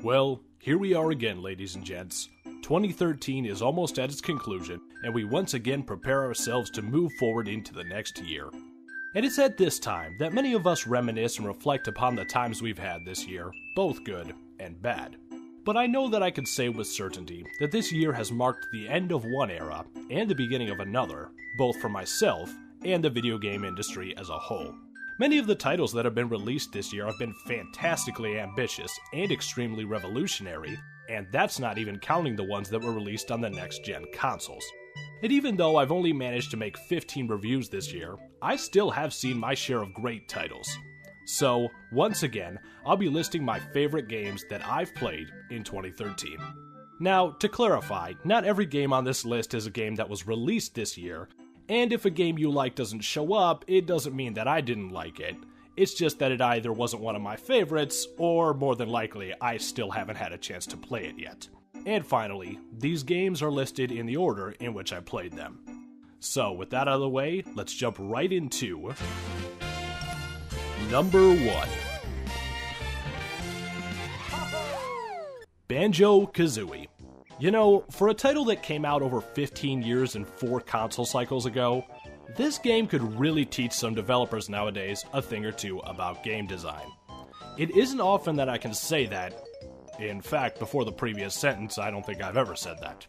Well, here we are again, ladies and gents. 2013 is almost at its conclusion, and we once again prepare ourselves to move forward into the next year. And it's at this time that many of us reminisce and reflect upon the times we've had this year, both good and bad. But I know that I can say with certainty that this year has marked the end of one era and the beginning of another, both for myself and the video game industry as a whole. Many of the titles that have been released this year have been fantastically ambitious and extremely revolutionary, and that's not even counting the ones that were released on the next-gen consoles. And even though I've only managed to make 15 reviews this year, I still have seen my share of great titles. So, once again, I'll be listing my favorite games that I've played in 2013. Now, to clarify, not every game on this list is a game that was released this year, and if a game you like doesn't show up, it doesn't mean that I didn't like it. It's just that it either wasn't one of my favorites, or more than likely, I still haven't had a chance to play it yet. And finally, these games are listed in the order in which I played them. So, with that out of the way, let's jump right into number 1. Banjo-Kazooie. You know, for a title that came out over 15 years and 4 console cycles ago, this game could really teach some developers nowadays a thing or two about game design. It isn't often that I can say that. In fact, before the previous sentence, I don't think I've ever said that.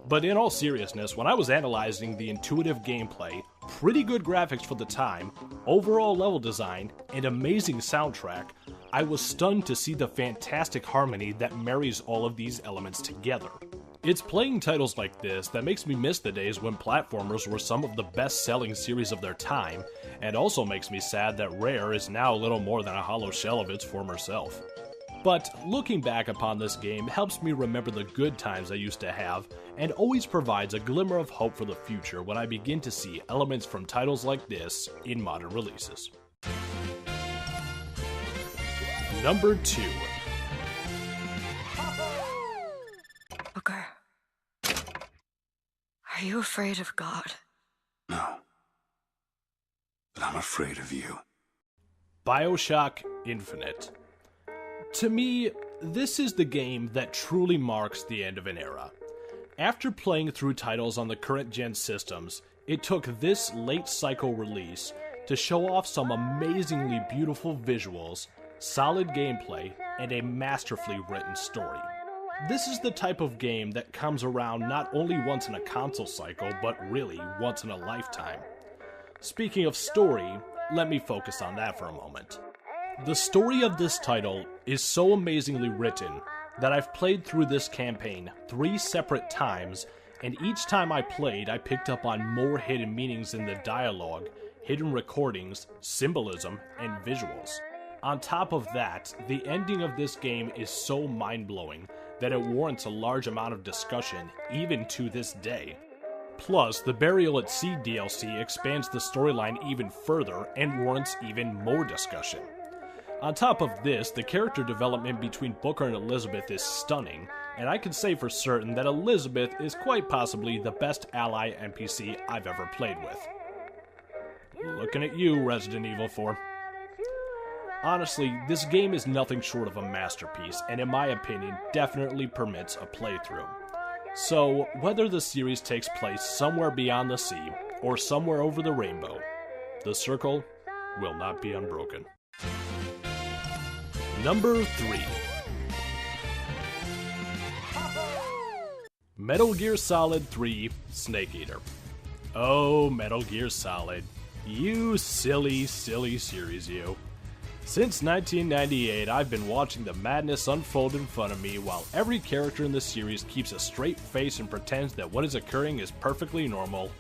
But in all seriousness, when I was analyzing the intuitive gameplay, pretty good graphics for the time, overall level design, and amazing soundtrack, I was stunned to see the fantastic harmony that marries all of these elements together. It's playing titles like this that makes me miss the days when platformers were some of the best-selling series of their time, and also makes me sad that Rare is now little more than a hollow shell of its former self. But looking back upon this game helps me remember the good times I used to have, and always provides a glimmer of hope for the future when I begin to see elements from titles like this in modern releases. Number 2. Booker, are you afraid of God? No. But I'm afraid of you. BioShock Infinite. To me, this is the game that truly marks the end of an era. After playing through titles on the current-gen systems, it took this late-cycle release to show off some amazingly beautiful visuals, solid gameplay, and a masterfully written story. This is the type of game that comes around not only once in a console cycle, but really once in a lifetime. Speaking of story, let me focus on that for a moment. The story of this title is so amazingly written that I've played through this campaign 3 separate times, and each time I played I picked up on more hidden meanings in the dialogue, hidden recordings, symbolism, and visuals. On top of that, the ending of this game is so mind-blowing that it warrants a large amount of discussion even to this day. Plus, the Burial at Sea DLC expands the storyline even further and warrants even more discussion. On top of this, the character development between Booker and Elizabeth is stunning, and I can say for certain that Elizabeth is quite possibly the best ally NPC I've ever played with. Looking at you, Resident Evil 4. Honestly, this game is nothing short of a masterpiece, and in my opinion, definitely permits a playthrough. So, whether the series takes place somewhere beyond the sea, or somewhere over the rainbow, the circle will not be unbroken. Number 3. Metal Gear Solid 3 Snake Eater. Oh, Metal Gear Solid. You silly, silly series, you. Since 1998, I've been watching the madness unfold in front of me while every character in the series keeps a straight face and pretends that what is occurring is perfectly normal,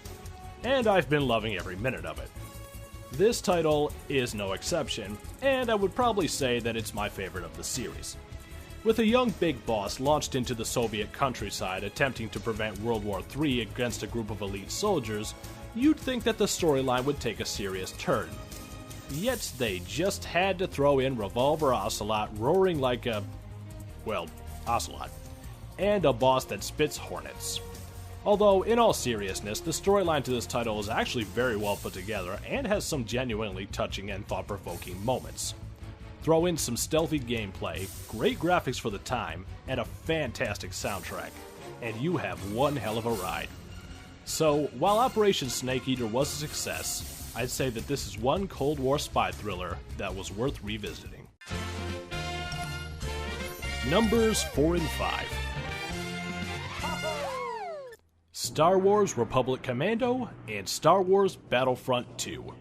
and I've been loving every minute of it. This title is no exception, and I would probably say that it's my favorite of the series. With a young big boss launched into the Soviet countryside attempting to prevent World War III against a group of elite soldiers, you'd think that the storyline would take a serious turn. Yet they just had to throw in Revolver Ocelot roaring like a... well, ocelot, and a boss that spits hornets. Although, in all seriousness, the storyline to this title is actually very well put together and has some genuinely touching and thought-provoking moments. Throw in some stealthy gameplay, great graphics for the time, and a fantastic soundtrack, and you have one hell of a ride. So, while Operation Snake Eater was a success, I'd say that this is one Cold War spy thriller that was worth revisiting. Numbers 4 and 5. Star Wars Republic Commando and Star Wars Battlefront 2.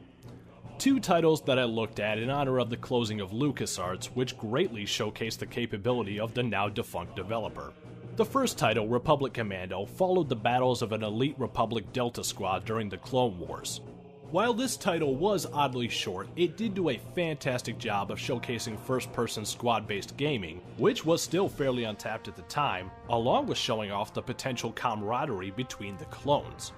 Two titles that I looked at in honor of the closing of LucasArts, which greatly showcased the capability of the now defunct developer. The first title, Republic Commando, followed the battles of an elite Republic Delta Squad during the Clone Wars. While this title was oddly short, it did do a fantastic job of showcasing first-person squad-based gaming, which was still fairly untapped at the time, along with showing off the potential camaraderie between the clones.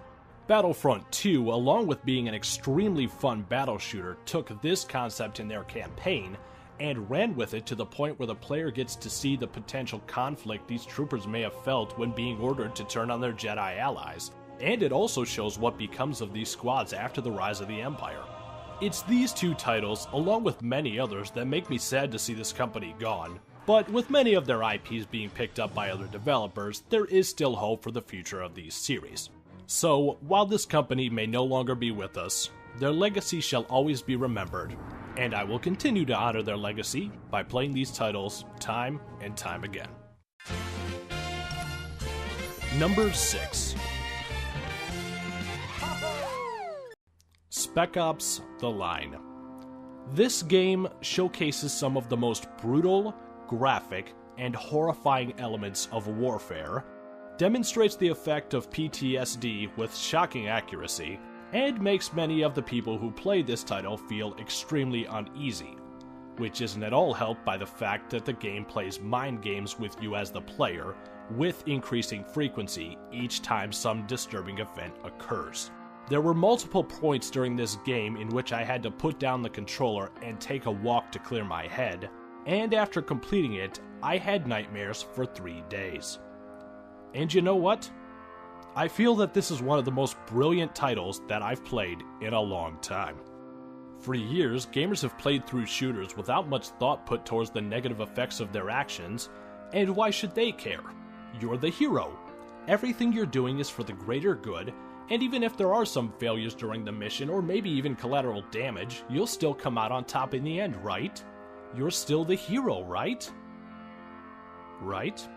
Battlefront 2, along with being an extremely fun battle shooter, took this concept in their campaign and ran with it to the point where the player gets to see the potential conflict these troopers may have felt when being ordered to turn on their Jedi allies, and it also shows what becomes of these squads after the rise of the Empire. It's these two titles, along with many others, that make me sad to see this company gone, but with many of their IPs being picked up by other developers, there is still hope for the future of these series. So, while this company may no longer be with us, their legacy shall always be remembered, and I will continue to honor their legacy by playing these titles time and time again. Number 6. Spec Ops: The Line. This game showcases some of the most brutal, graphic, and horrifying elements of warfare, demonstrates the effect of PTSD with shocking accuracy, and makes many of the people who play this title feel extremely uneasy, which isn't at all helped by the fact that the game plays mind games with you as the player, with increasing frequency each time some disturbing event occurs. There were multiple points during this game in which I had to put down the controller and take a walk to clear my head, and after completing it, I had nightmares for 3 days. And you know what? I feel that this is one of the most brilliant titles that I've played in a long time. For years, gamers have played through shooters without much thought put towards the negative effects of their actions, and why should they care? You're the hero. Everything you're doing is for the greater good, and even if there are some failures during the mission, or maybe even collateral damage, you'll still come out on top in the end, right? You're still the hero, right? Right?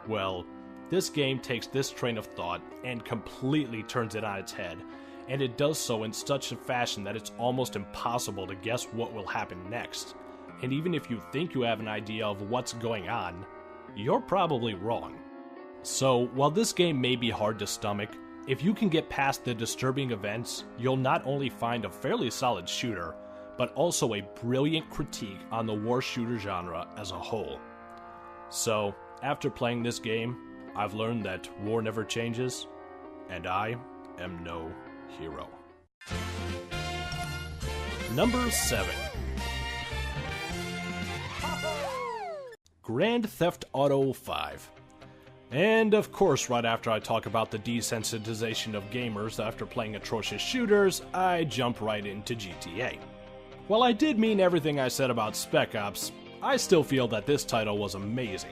Well, this game takes this train of thought and completely turns it on its head, and it does so in such a fashion that it's almost impossible to guess what will happen next. And even if you think you have an idea of what's going on, you're probably wrong. So, while this game may be hard to stomach, if you can get past the disturbing events, you'll not only find a fairly solid shooter, but also a brilliant critique on the war shooter genre as a whole. So, after playing this game, I've learned that war never changes, and I am no hero. Number 7. Grand Theft Auto 5. And of course, right after I talk about the desensitization of gamers after playing atrocious shooters, I jump right into GTA. While I did mean everything I said about Spec Ops, I still feel that this title was amazing.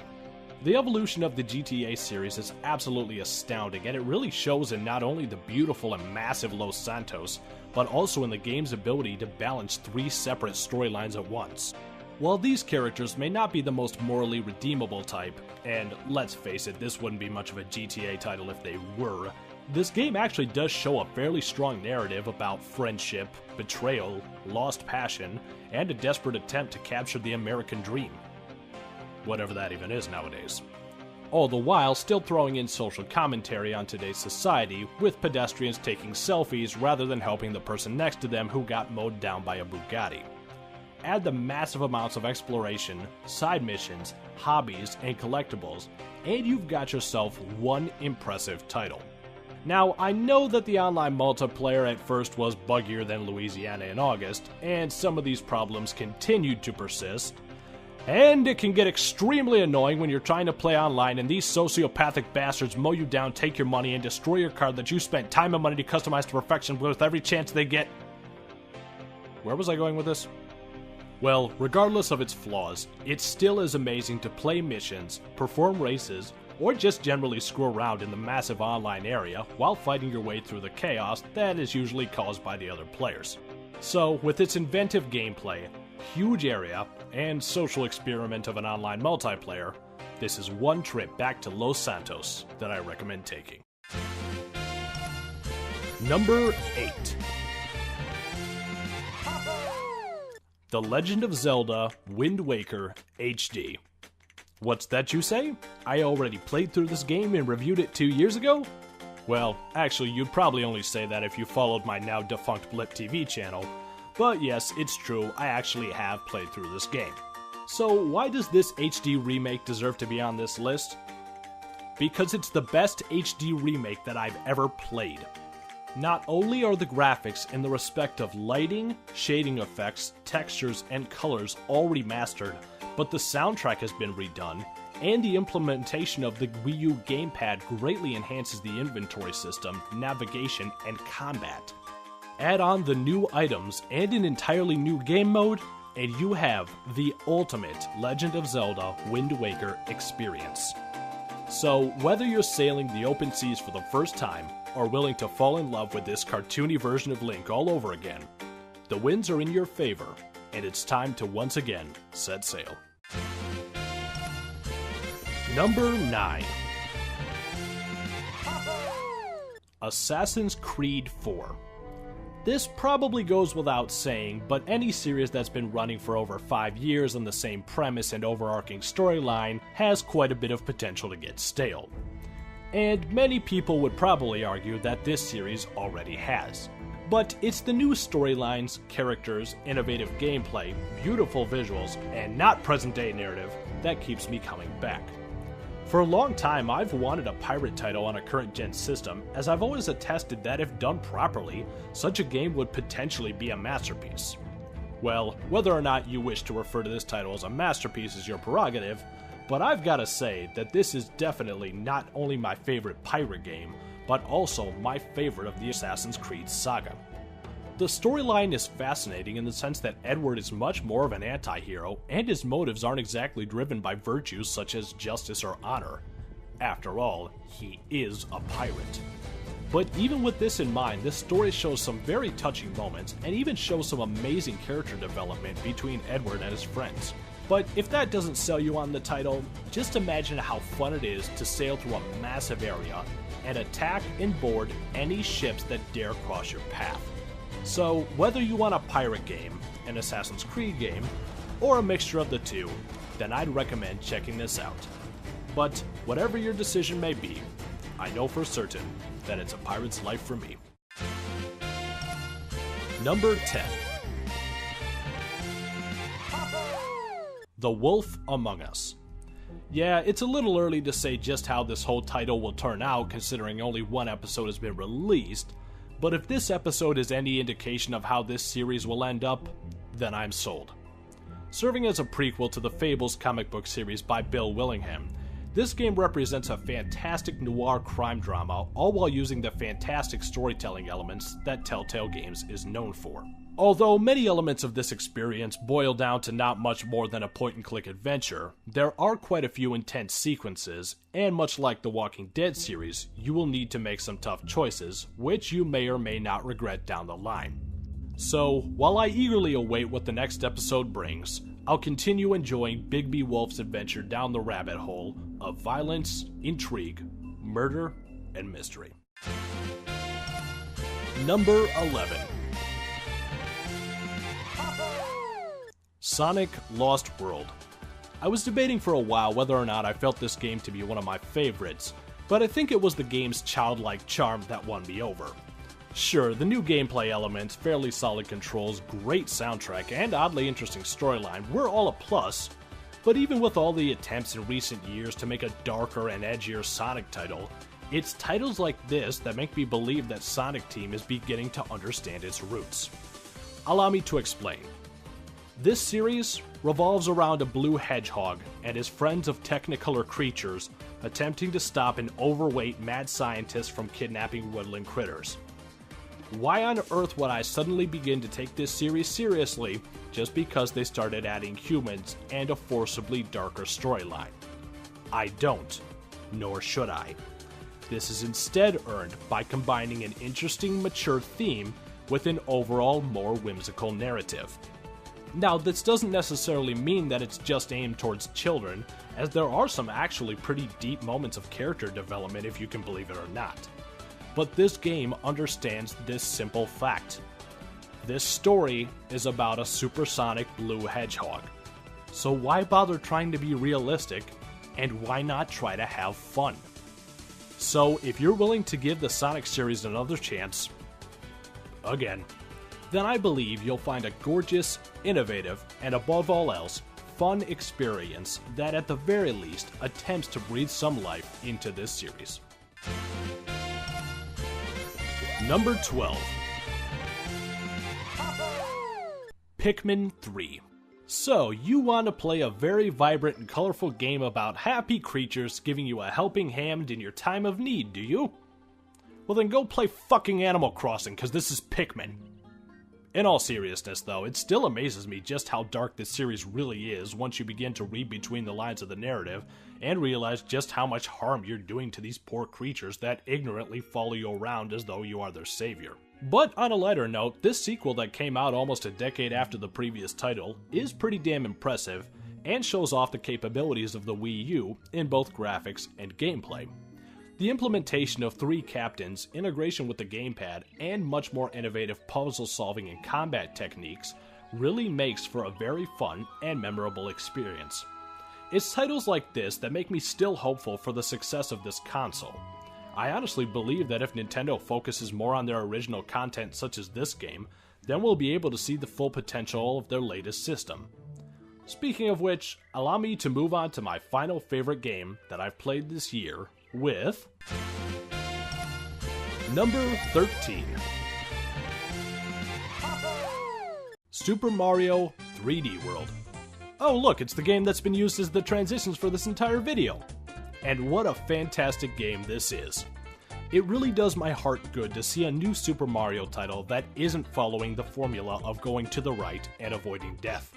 The evolution of the GTA series is absolutely astounding, and it really shows in not only the beautiful and massive Los Santos, but also in the game's ability to balance 3 separate storylines at once. While these characters may not be the most morally redeemable type, and let's face it, this wouldn't be much of a GTA title if they were, this game actually does show a fairly strong narrative about friendship, betrayal, lost passion, and a desperate attempt to capture the American dream. Whatever that even is nowadays. All the while still throwing in social commentary on today's society, with pedestrians taking selfies rather than helping the person next to them who got mowed down by a Bugatti. Add the massive amounts of exploration, side missions, hobbies, and collectibles, and you've got yourself one impressive title. Now, I know that the online multiplayer at first was buggier than Louisiana in August, and some of these problems continued to persist, and it can get extremely annoying when you're trying to play online and these sociopathic bastards mow you down, take your money, and destroy your car that you spent time and money to customize to perfection with every chance they get. Where was I going with this? Well, regardless of its flaws, it still is amazing to play missions, perform races, or just generally screw around in the massive online area while fighting your way through the chaos that is usually caused by the other players. So, with its inventive gameplay, huge area, and social experiment of an online multiplayer, this is one trip back to Los Santos that I recommend taking. Number 8. The Legend of Zelda Wind Waker HD. What's that you say? I already played through this game and reviewed it 2 years ago? Well, actually you'd probably only say that if you followed my now defunct Blip TV channel, but yes, it's true, I actually have played through this game. So why does this HD remake deserve to be on this list? Because it's the best HD remake that I've ever played. Not only are the graphics in the respect of lighting, shading effects, textures, and colors all remastered, but the soundtrack has been redone, and the implementation of the Wii U gamepad greatly enhances the inventory system, navigation, and combat. Add on the new items and an entirely new game mode, and you have the ultimate Legend of Zelda Wind Waker experience. So, whether you're sailing the open seas for the first time, or willing to fall in love with this cartoony version of Link all over again, the winds are in your favor, and it's time to once again set sail. Number 9. Assassin's Creed 4. This probably goes without saying, but any series that's been running for over 5 years on the same premise and overarching storyline has quite a bit of potential to get stale. And many people would probably argue that this series already has. But it's the new storylines, characters, innovative gameplay, beautiful visuals, and not present-day narrative that keeps me coming back. For a long time, I've wanted a pirate title on a current-gen system, as I've always attested that if done properly, such a game would potentially be a masterpiece. Well, whether or not you wish to refer to this title as a masterpiece is your prerogative, but I've gotta say that this is definitely not only my favorite pirate game, but also my favorite of the Assassin's Creed saga. The storyline is fascinating in the sense that Edward is much more of an anti-hero, and his motives aren't exactly driven by virtues such as justice or honor. After all, he is a pirate. But even with this in mind, this story shows some very touching moments, and even shows some amazing character development between Edward and his friends. But if that doesn't sell you on the title, just imagine how fun it is to sail through a massive area and attack and board any ships that dare cross your path. So, whether you want a pirate game, an Assassin's Creed game, or a mixture of the two, then I'd recommend checking this out. But whatever your decision may be, I know for certain that it's a pirate's life for me. Number 10. The Wolf Among Us. Yeah, it's a little early to say just how this whole title will turn out considering only one episode has been released, but if this episode is any indication of how this series will end up, then I'm sold. Serving as a prequel to the Fables comic book series by Bill Willingham, this game represents a fantastic noir crime drama, all while using the fantastic storytelling elements that Telltale Games is known for. Although many elements of this experience boil down to not much more than a point-and-click adventure, there are quite a few intense sequences, and much like the Walking Dead series, you will need to make some tough choices, which you may or may not regret down the line. So, while I eagerly await what the next episode brings, I'll continue enjoying Bigby Wolf's adventure down the rabbit hole of violence, intrigue, murder, and mystery. Number 11. Sonic Lost World. I was debating for a while whether or not I felt this game to be one of my favorites, but I think it was the game's childlike charm that won me over. Sure, the new gameplay elements, fairly solid controls, great soundtrack, and oddly interesting storyline were all a plus, but even with all the attempts in recent years to make a darker and edgier Sonic title, it's titles like this that make me believe that Sonic Team is beginning to understand its roots. Allow me to explain. This series revolves around a blue hedgehog and his friends of technicolor creatures attempting to stop an overweight mad scientist from kidnapping woodland critters. Why on earth would I suddenly begin to take this series seriously just because they started adding humans and a forcibly darker storyline? I don't, nor should I. This is instead earned by combining an interesting, mature theme with an overall more whimsical narrative. Now, this doesn't necessarily mean that it's just aimed towards children, as there are some actually pretty deep moments of character development if you can believe it or not. But this game understands this simple fact. This story is about a supersonic blue hedgehog. So why bother trying to be realistic, and why not try to have fun? So if you're willing to give the Sonic series another chance, again, then I believe you'll find a gorgeous, innovative, and above all else, fun experience that at the very least attempts to breathe some life into this series. Number 12. Pikmin 3. So, you want to play a very vibrant and colorful game about happy creatures giving you a helping hand in your time of need, do you? Well then go play fucking Animal Crossing, cause this is Pikmin. In all seriousness though, it still amazes me just how dark this series really is once you begin to read between the lines of the narrative and realize just how much harm you're doing to these poor creatures that ignorantly follow you around as though you are their savior. But on a lighter note, this sequel that came out almost a decade after the previous title is pretty damn impressive and shows off the capabilities of the Wii U in both graphics and gameplay. The implementation of 3 captains, integration with the gamepad, and much more innovative puzzle solving and combat techniques really makes for a very fun and memorable experience. It's titles like this that make me still hopeful for the success of this console. I honestly believe that if Nintendo focuses more on their original content such as this game, then we'll be able to see the full potential of their latest system. Speaking of which, allow me to move on to my final favorite game that I've played this year with number 13. Super Mario 3D World. Oh look, it's the game that's been used as the transitions for this entire video. And what a fantastic game this is. It really does my heart good to see a new Super Mario title that isn't following the formula of going to the right and avoiding death.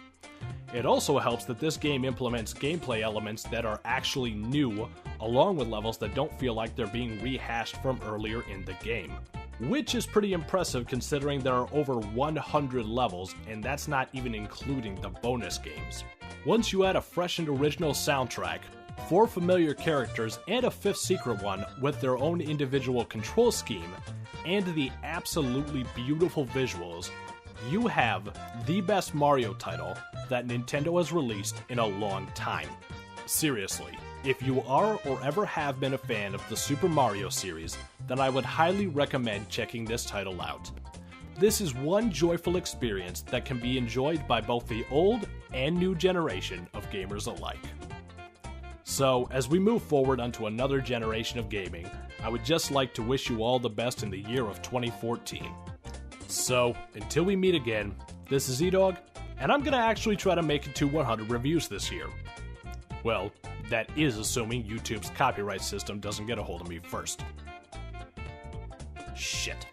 It also helps that this game implements gameplay elements that are actually new, along with levels that don't feel like they're being rehashed from earlier in the game. Which is pretty impressive considering there are over 100 levels, and that's not even including the bonus games. Once you add a fresh and original soundtrack, 4 familiar characters, and a 5th secret one with their own individual control scheme, and the absolutely beautiful visuals, you have the best Mario title that Nintendo has released in a long time. Seriously, if you are or ever have been a fan of the Super Mario series, then I would highly recommend checking this title out. This is one joyful experience that can be enjoyed by both the old and new generation of gamers alike. So, as we move forward onto another generation of gaming, I would just like to wish you all the best in the year of 2014. So, until we meet again, this is E-Dog, and I'm gonna actually try to make it to 100 reviews this year. Well, that is assuming YouTube's copyright system doesn't get a hold of me first. Shit.